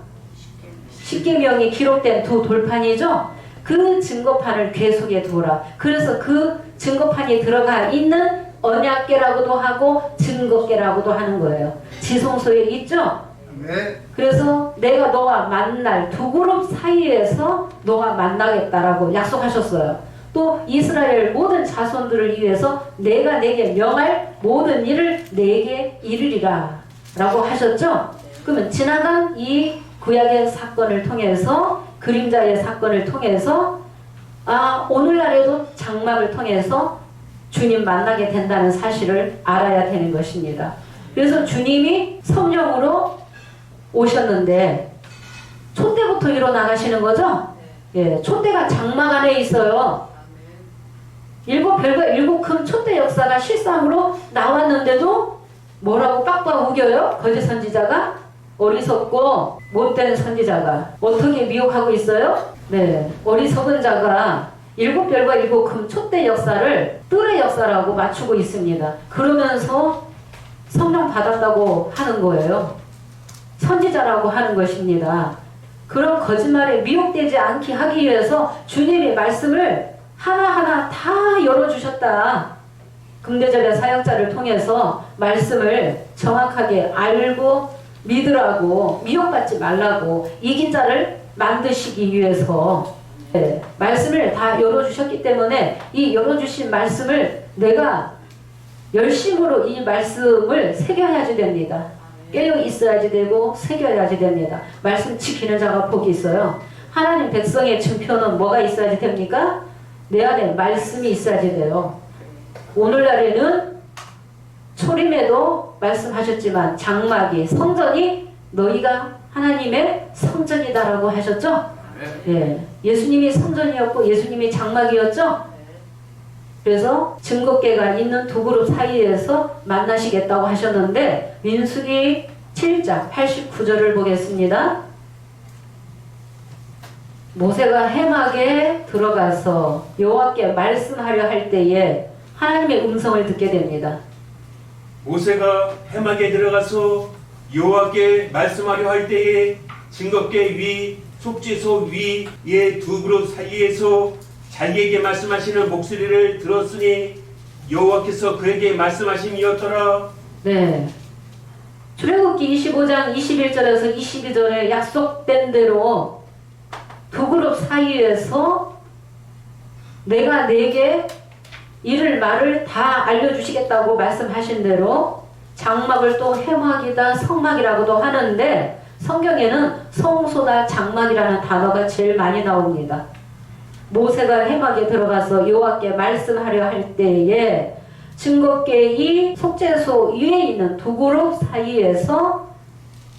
십계명이 기록된 두 돌판이죠. 그 증거판을 궤 속에 두라. 그래서 그 증거판이 들어가 있는 언약궤라고도 하고 증거궤라고도 하는 거예요. 지성소에 있죠. 네. 그래서 내가 너와 만날 두 그룹 사이에서 너와 만나겠다라고 약속하셨어요. 또 이스라엘 모든 자손들을 위해서 내가 내게 명할 모든 일을 내게 이르리라 라고 하셨죠. 그러면 지나간 이 구약의 사건을 통해서, 그림자의 사건을 통해서 오늘날에도 장막을 통해서 주님 만나게 된다는 사실을 알아야 되는 것입니다. 그래서 주님이 성령으로 오셨는데 촛대부터 일어나가시는 거죠? 예, 촛대가 장막 안에 있어요. 일곱 별과 일곱 큰 촛대 역사가 실상으로 나왔는데도 뭐라고 빡빡 우겨요? 거짓 선지자가? 어리석고 못된 선지자가 어떻게 미혹하고 있어요? 네, 어리석은 자가 일곱 별과 일곱 큰 촛대 역사를 뜰의 역사라고 맞추고 있습니다. 그러면서 성령 받았다고 하는 거예요. 선지자라고 하는 것입니다. 그런 거짓말에 미혹되지 않게 하기 위해서 주님의 말씀을 하나하나 다 열어주셨다. 금대접의 사역자를 통해서 말씀을 정확하게 알고 믿으라고, 미혹받지 말라고, 이긴 자를 만드시기 위해서 말씀을 다 열어주셨기 때문에 이 열어주신 말씀을 내가 열심으로 이 말씀을 새겨야지 됩니다. 깨어 있어야지 되고 새겨야지 됩니다. 말씀 지키는 자가 복이 있어요. 하나님 백성의 증표는 뭐가 있어야지 됩니까? 내 안에 말씀이 있어야지 돼요. 오늘날에는 초림에도 말씀하셨지만 장막이 성전이 너희가 하나님의 성전이다라고 하셨죠? 예, 예수님이 성전이었고 예수님이 장막이었죠? 그래서 증거궤가 있는 두 그룹 사이에서 만나시겠다고 하셨는데 민수기 7장 89절을 보겠습니다. 모세가 해막에 들어가서 여호와께 말씀하려 할 때에 하나님의 음성을 듣게 됩니다. 모세가 해막에 들어가서 여호와께 말씀하려 할 때에 증거궤 위 속죄소 위의 두 그룹 사이에서 자기에게 말씀하시는 목소리를 들었으니 여호와께서 그에게 말씀하심이었더라. 네. 출애굽기 25장 21절에서 22절에 약속된 대로 두 그룹 사이에서 내가 네게 이를 말을 다 알려주시겠다고 말씀하신 대로 장막을 또 해막이다 성막이라고도 하는데 성경에는 성소다 장막이라는 단어가 제일 많이 나옵니다. 모세가 해막에 들어가서 여호와께 말씀하려 할 때에 증거궤의 속죄소 위에 있는 두 그룹 사이에서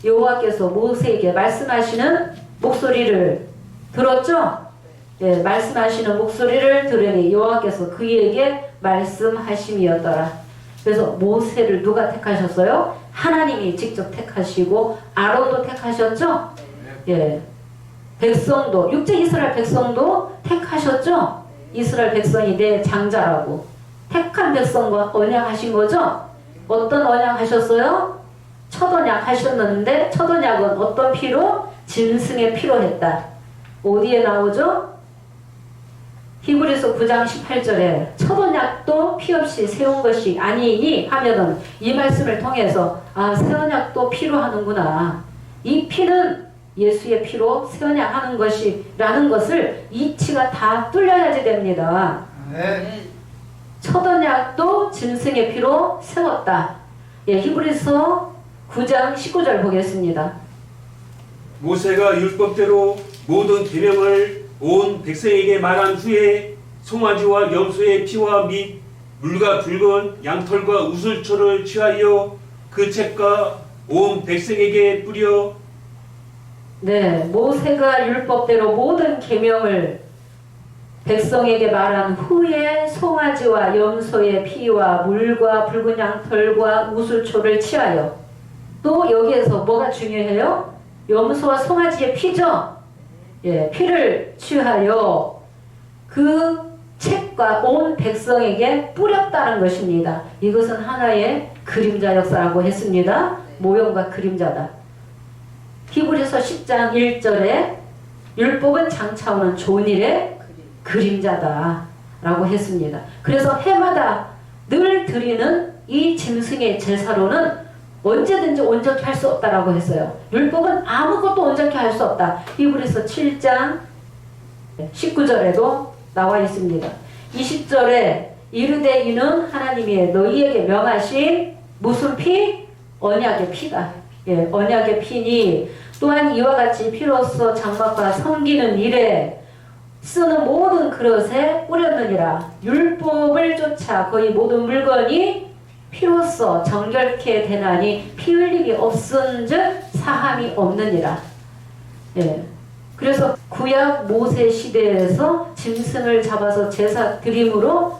여호와께서 모세에게 말씀하시는 목소리를 들었죠? 예, 말씀하시는 목소리를 들으니 여호와께서 그에게 말씀하심이었더라. 그래서 모세를 누가 택하셨어요? 하나님이 직접 택하시고 아론도 택하셨죠? 예. 백성도, 육체 이스라엘 백성도 택하셨죠? 이스라엘 백성이 내 장자라고. 택한 백성과 언약하신 거죠? 어떤 언약하셨어요? 첫 언약 하셨는데 첫 언약은 어떤 피로? 짐승의 피로 했다. 어디에 나오죠? 히브리서 9장 18절에 첫 언약도 피 없이 세운 것이 아니니 하면은 이 말씀을 통해서 아, 새 언약도 피로 하는구나. 이 피는 예수의 피로 새 언약 하는 것이라는 것을 이치가 다 뚫려야지 됩니다. 네. 첫 언약도 짐승의 피로 세웠다. 예, 히브리서 9장 19절 보겠습니다. 모세가 율법대로 모든 계명을 온 백성에게 말한 후에 송아지와 염소의 피와 및 물과 붉은 양털과 우슬초를 취하여 그 책과 온 백성에게 뿌려. 네, 모세가 율법대로 모든 계명을 백성에게 말한 후에 송아지와 염소의 피와 물과 붉은 양털과 우슬초를 취하여. 또 여기에서 뭐가 중요해요? 염소와 송아지의 피죠? 예, 피를 취하여 그 책과 온 백성에게 뿌렸다는 것입니다. 이것은 하나의 그림자 역사라고 했습니다. 모형과 그림자다. 히브리서 10장 1절에 율법은 장차오는 좋은 일의 그림자다 라고 했습니다. 그래서 해마다 늘 드리는 이 짐승의 제사로는 언제든지 온전케 할 수 없다라고 했어요. 율법은 아무것도 온전케 할 수 없다. 히브리서 7장 19절에도 나와 있습니다. 20절에 이르되 이는 하나님이 너희에게 명하신 무슨 피? 언약의 피다. 예, 언약의 피니 또한 이와 같이 피로써 장막과 섬기는 일에 쓰는 모든 그릇에 뿌렸느니라. 율법을 쫓아 거의 모든 물건이 피로써 정결케 되나니 피 흘림이 없은즉 사함이 없느니라. 예. 그래서 구약 모세 시대에서 짐승을 잡아서 제사 드림으로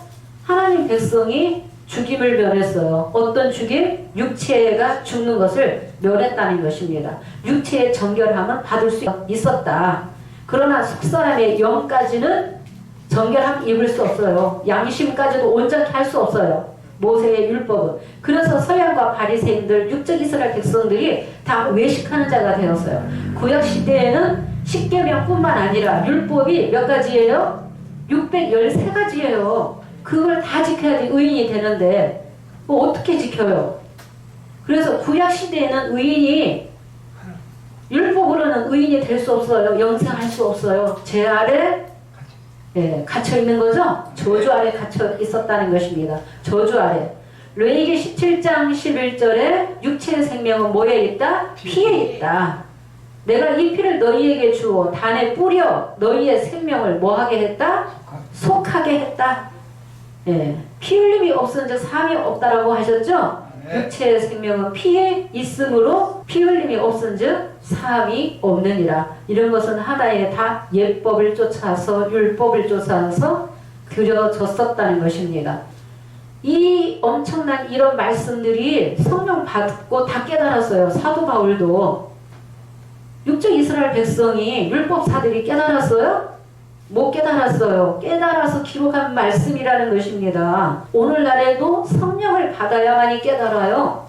하나님 백성이 죽임을 면했어요. 어떤 죽임? 육체가 죽는 것을 면했다는 것입니다. 육체의 정결함은 받을 수 있었다. 그러나 속사람의 영까지는 정결함 입을 수 없어요. 양심까지도 온전히 할 수 없어요. 모세의 율법은. 그래서 서양과 바리새인들, 육적 이스라엘 백성들이 다 외식하는 자가 되었어요. 구약 시대에는 십계명뿐만 아니라 율법이 몇 가지예요? 613가지예요. 그걸 다 지켜야지 의인이 되는데 어떻게 지켜요? 그래서 구약 시대에는 의인이 율법으로는 의인이 될 수 없어요. 영생할 수 없어요. 죄 아래 갇혀 있는 거죠. 저주 아래 갇혀 있었다는 것입니다. 저주 아래. 레위기 17장 11절에 육체의 생명은 뭐에 있다? 피에 있다. 내가 이 피를 너희에게 주어 단에 뿌려 너희의 생명을 뭐하게 했다? 속하게 했다. 피 흘림이 없은즉 삶이 없다라고 하셨죠? 육체의 생명은 피에 있으므로 피 흘림이 없은즉 삶이 없느니라. 이런 것은 하나의 다 예법을 쫓아서 율법을 쫓아서 그려졌었다는 것입니다. 이 엄청난 이런 말씀들이 성령 받고 다 깨달았어요. 사도 바울도. 육적 이스라엘 백성이 율법사들이 깨달았어요? 못 깨달았어요. 깨달아서 기록한 말씀이라는 것입니다. 오늘날에도 성령을 받아야만이 깨달아요.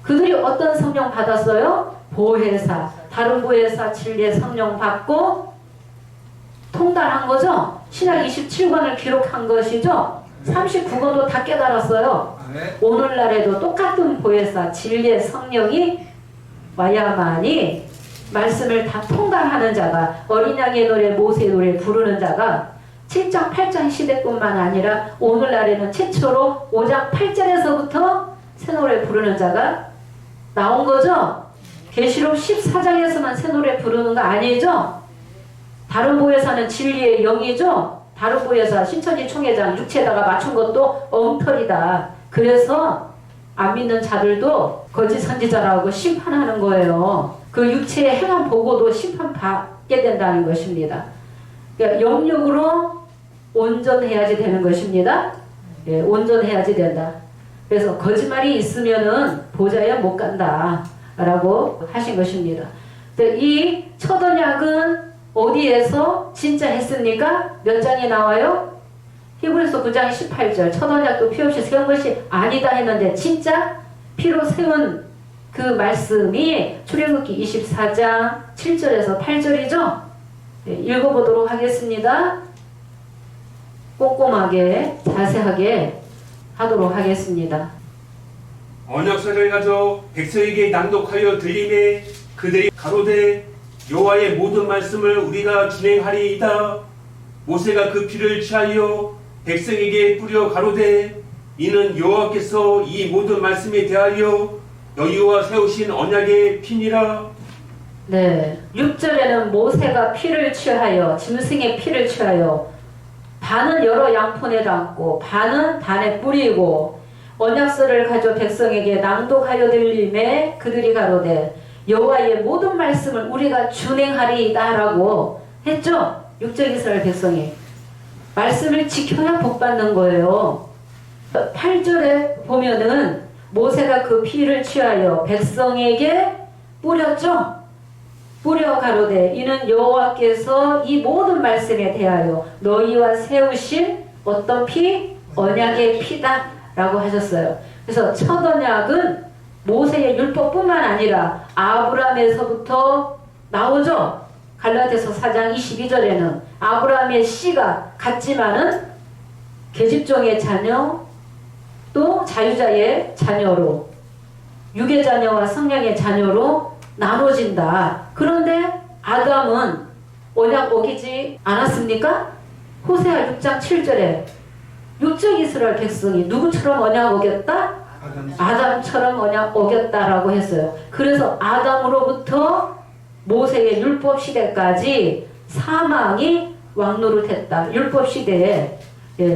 그들이 어떤 성령 받았어요? 보혜사, 다른 보혜사 진리의 성령 받고 통달한 거죠? 신약 27권을 기록한 것이죠? 39권도 다 깨달았어요. 오늘날에도 똑같은 보혜사 진리의 성령이 와야만이 말씀을 다 통달하는 자가, 어린 양의 노래, 모세의 노래 부르는 자가 7장 8장 시대뿐만 아니라 오늘날에는 최초로 5장 8절에서부터 새 노래 부르는 자가 나온 거죠. 계시록 14장에서만 새 노래 부르는 거 아니죠. 다른 보혜사는 진리의 영이죠. 다른 보혜사 신천지 총회장 육체에다가 맞춘 것도 엉터리다. 그래서 안 믿는 자들도 거짓 선지자라고 심판하는 거예요. 그 육체의 행한 보고도 심판받게 된다는 것입니다. 그러니까 영육으로 온전해야지 되는 것입니다. 온전해야지 된다. 그래서 거짓말이 있으면은 보좌에 못 간다 라고 하신 것입니다. 이 첫 언약은 어디에서 진짜 했습니까? 몇 장에 나와요? 히브리서 9장 18절. 첫 언약도 피 없이 세운 것이 아니다 했는데 진짜 피로 세운 그 말씀이 출애굽기 24장 7절에서 8절이죠. 읽어보도록 하겠습니다. 꼼꼼하게 자세하게 하도록 하겠습니다. 언약서를 가져 백성에게 낭독하여 들림에 그들이 가로되 여호와의 모든 말씀을 우리가 준행하리이다. 모세가 그 피를 취하여 백성에게 뿌려 가로되 이는 여호와께서 이 모든 말씀에 대하여 너희와 세우신 언약의 피니라. 네, 6절에는 모세가 피를 취하여 짐승의 피를 취하여 반은 여러 양푼에 담고 반은 단에 뿌리고 언약서를 가져 백성에게 낭독하여 들림에 그들이 가로되 여호와의 모든 말씀을 우리가 준행하리이다 라고 했죠. 육적 이스라엘 백성이 말씀을 지켜야 복받는 거예요. 8절에 보면은 모세가 그 피를 취하여 백성에게 뿌렸죠. 뿌려 가로되 이는 여호와께서 이 모든 말씀에 대하여 너희와 세우신 어떤 피? 언약의 피다 라고 하셨어요. 그래서 첫 언약은 모세의 율법뿐만 아니라 아브라함에서부터 나오죠. 갈라디아서 4장 22절에는 아브라함의 씨가 같지만은 계집종의 자녀 또 자유자의 자녀로 육의 자녀와 성령의 자녀로 나눠진다. 그런데 아담은 언약 어기지 않았습니까? 호세아 6장 7절에 육적 이스라엘 백성이 누구처럼 언약 어겼다? 아담처럼 언약 어겼다라고 했어요. 그래서 아담으로부터 모세의 율법 시대까지 사망이 왕노릇했다. 율법 시대에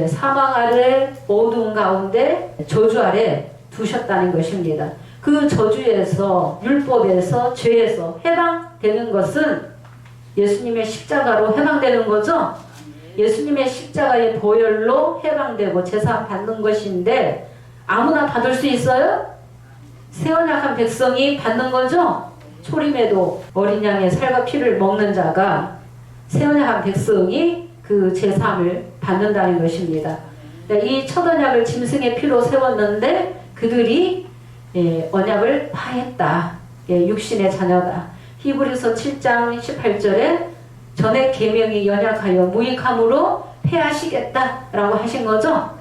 사망 아래 어두운 가운데 저주 아래 두셨다는 것입니다. 그 저주에서 율법에서 죄에서 해방되는 것은 예수님의 십자가로 해방되는 거죠. 예수님의 십자가의 보혈로 해방되고 제사함 받는 것인데 아무나 받을 수 있어요? 세언약한 백성이 받는 거죠? 초림에도 어린 양의 살과 피를 먹는 자가 세언약한 백성이 그 제사함을 받는다는 것입니다. 이 첫 언약을 짐승의 피로 세웠는데 그들이 언약을 파했다. 육신의 자녀다. 히브리서 7장 18절에 전에 계명이 연약하여 무익함으로 폐하시겠다라고 하신 거죠.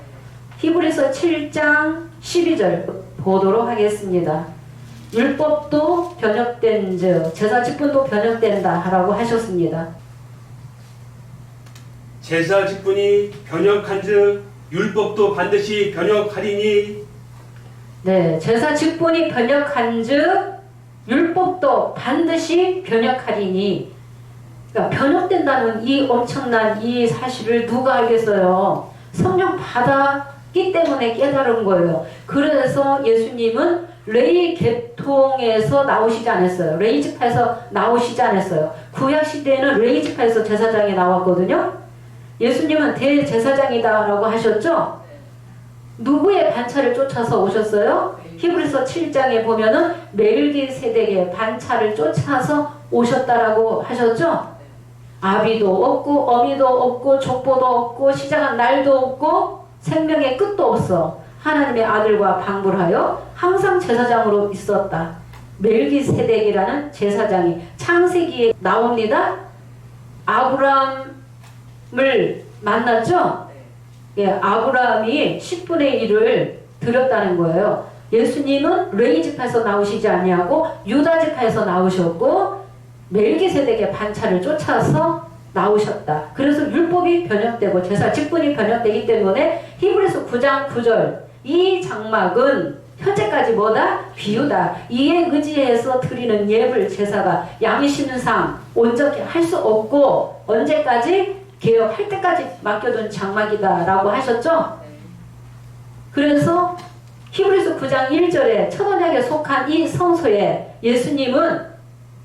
히브리서 7장 12절 보도록 하겠습니다. 율법도 변혁된 즉 제사 직분도 변혁된다 라고 하셨습니다. 제사 직분이 변혁한즉 율법도 반드시 변혁하리니. 네, 제사 직분이 변혁한즉 율법도 반드시 변혁하리니. 그러니까 변혁된다는 이 엄청난 이 사실을 누가 알겠어요? 성령 받았기 때문에 깨달은 거예요. 그래서 예수님은 레위 계통에서 나오시지 않았어요. 레위 지파에서 나오시지 않았어요. 구약 시대에는 레위 지파에서 제사장이 나왔거든요. 예수님은 대제사장이다 라고 하셨죠? 누구의 반차를 쫓아서 오셨어요? 히브리서 7장에 보면은 멜기세덱의 반차를 쫓아서 오셨다라고 하셨죠? 아비도 없고 어미도 없고 족보도 없고 시작한 날도 없고 생명의 끝도 없어. 하나님의 아들과 방불하여 항상 제사장으로 있었다. 멜기세덱이라는 제사장이 창세기에 나옵니다. 아브라함을 만났죠? 예, 아브라함이 10분의 1을 드렸다는 거예요. 예수님은 레위 지파에서 나오시지 아니하고 유다 지파에서 나오셨고 멜기세덱의 반차를 쫓아서 나오셨다. 그래서 율법이 변혁되고 제사 직분이 변혁되기 때문에 히브리서 9장 9절 이 장막은 현재까지 뭐다? 비유다. 이에 의지해서 드리는 예불 제사가 양의 신상 온전히 할 수 없고 언제까지? 개혁할 때까지 맡겨둔 장막이다 라고 하셨죠? 그래서 히브리서 9장 1절에 첫 언약에 속한 이 성소에 예수님은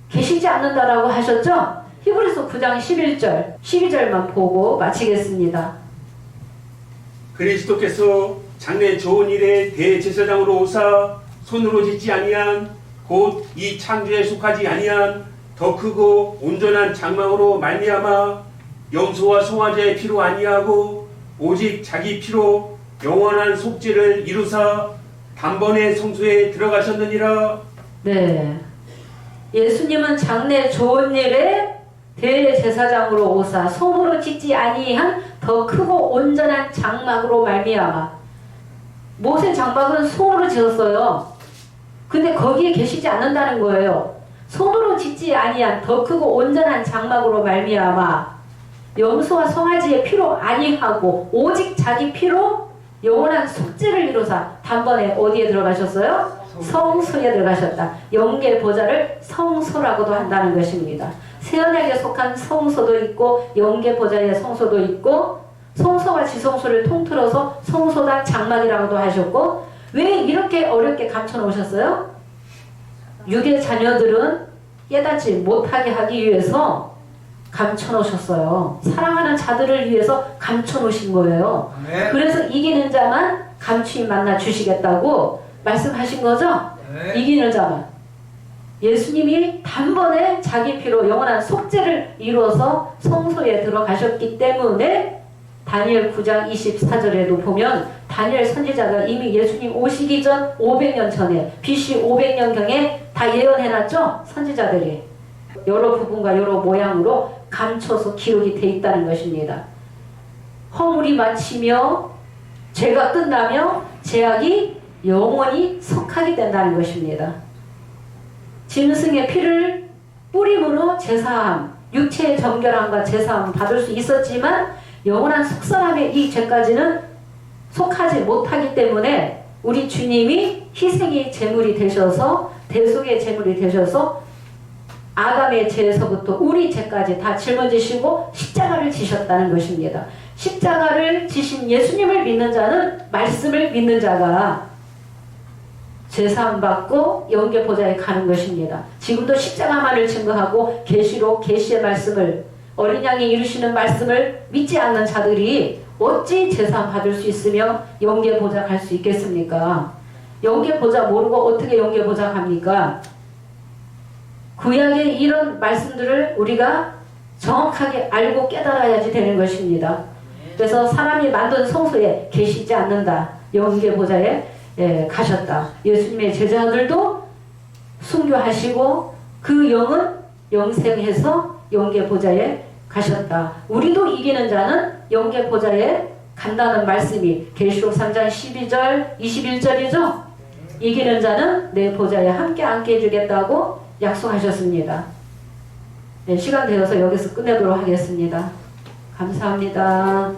계시지 않는다라고 하셨죠? 히브리서 9장 11절, 12절만 보고 마치겠습니다. 그리스도께서 장래 좋은 일에 대제사장으로 오사 손으로 짓지 아니한 곧 이 창조에 속하지 아니한 더 크고 온전한 장막으로 말미암아 염소와 송아지의 피로 아니하고 오직 자기 피로 영원한 속죄를 이루사 단번에 성소에 들어가셨느니라. 네, 예수님은 장래 좋은 일에 대제사장으로 오사 손으로 짓지 아니한 더 크고 온전한 장막으로 말미암아. 모세 장막은 손으로 지었어요. 근데 거기에 계시지 않는다는 거예요. 손으로 짓지 아니한 더 크고 온전한 장막으로 말미암아 염소와 송아지의 피로 아니하고 오직 자기 피로 영원한 속죄를 이루사 단번에 어디에 들어가셨어요? 성소에 들어가셨다. 영계 보좌를 성소라고도 한다는 것입니다. 새언약에 속한 성소도 있고 영계 보좌의 성소도 있고 성소와 지성소를 통틀어서 성소다 장막이라고도 하셨고 왜 이렇게 어렵게 감춰놓으셨어요? 육의 자녀들은 깨닫지 못하게 하기 위해서 감춰놓으셨어요. 사랑하는 자들을 위해서 감춰놓으신 거예요. 네. 그래서 이기는 자만 감추임 만나 주시겠다고 말씀하신 거죠? 네. 이기는 자만. 예수님이 단번에 자기 피로 영원한 속죄를 이루어서 성소에 들어가셨기 때문에 다니엘 9장 24절에도 보면 다니엘 선지자가 이미 예수님 오시기 전 500년 전에 BC 500년경에 다 예언해놨죠? 선지자들이. 여러 부분과 여러 모양으로 감춰서 기록이 돼 있다는 것입니다. 허물이 마치며 죄가 끝나며 죄악이 영원히 속하게 된다는 것입니다. 짐승의 피를 뿌림으로 제사함, 육체의 정결함과 제사함 받을 수 있었지만 영원한 속선함의 이 죄까지는 속하지 못하기 때문에 우리 주님이 희생의 제물이 되셔서 대속의 제물이 되셔서 아담의 죄에서부터 우리 죄까지 다 짊어지시고 십자가를 지셨다는 것입니다. 십자가를 지신 예수님을 믿는 자는 말씀을 믿는 자가 제사함 받고 영계 보좌에 가는 것입니다. 지금도 십자가만을 증거하고 계시록 계시의 말씀을 어린 양이 이루시는 말씀을 믿지 않는 자들이 어찌 제사 받을 수 있으며 영계 보좌 갈 수 있겠습니까? 영계 보좌 모르고 어떻게 영계 보좌 갑니까? 구약의 이런 말씀들을 우리가 정확하게 알고 깨달아야지 되는 것입니다. 그래서 사람이 만든 성소에 계시지 않는다. 영계 보좌에 가셨다. 예수님의 제자들도 순교하시고 그 영은 영생해서 영계 보좌에 가셨다. 우리도 이기는 자는 영계 보좌에 간다는 말씀이 계시록 3장 12절 21절이죠. 이기는 자는 내 보좌에 함께 앉게 해주겠다고 약속하셨습니다. 네, 시간 되어서 여기서 끝내도록 하겠습니다. 감사합니다.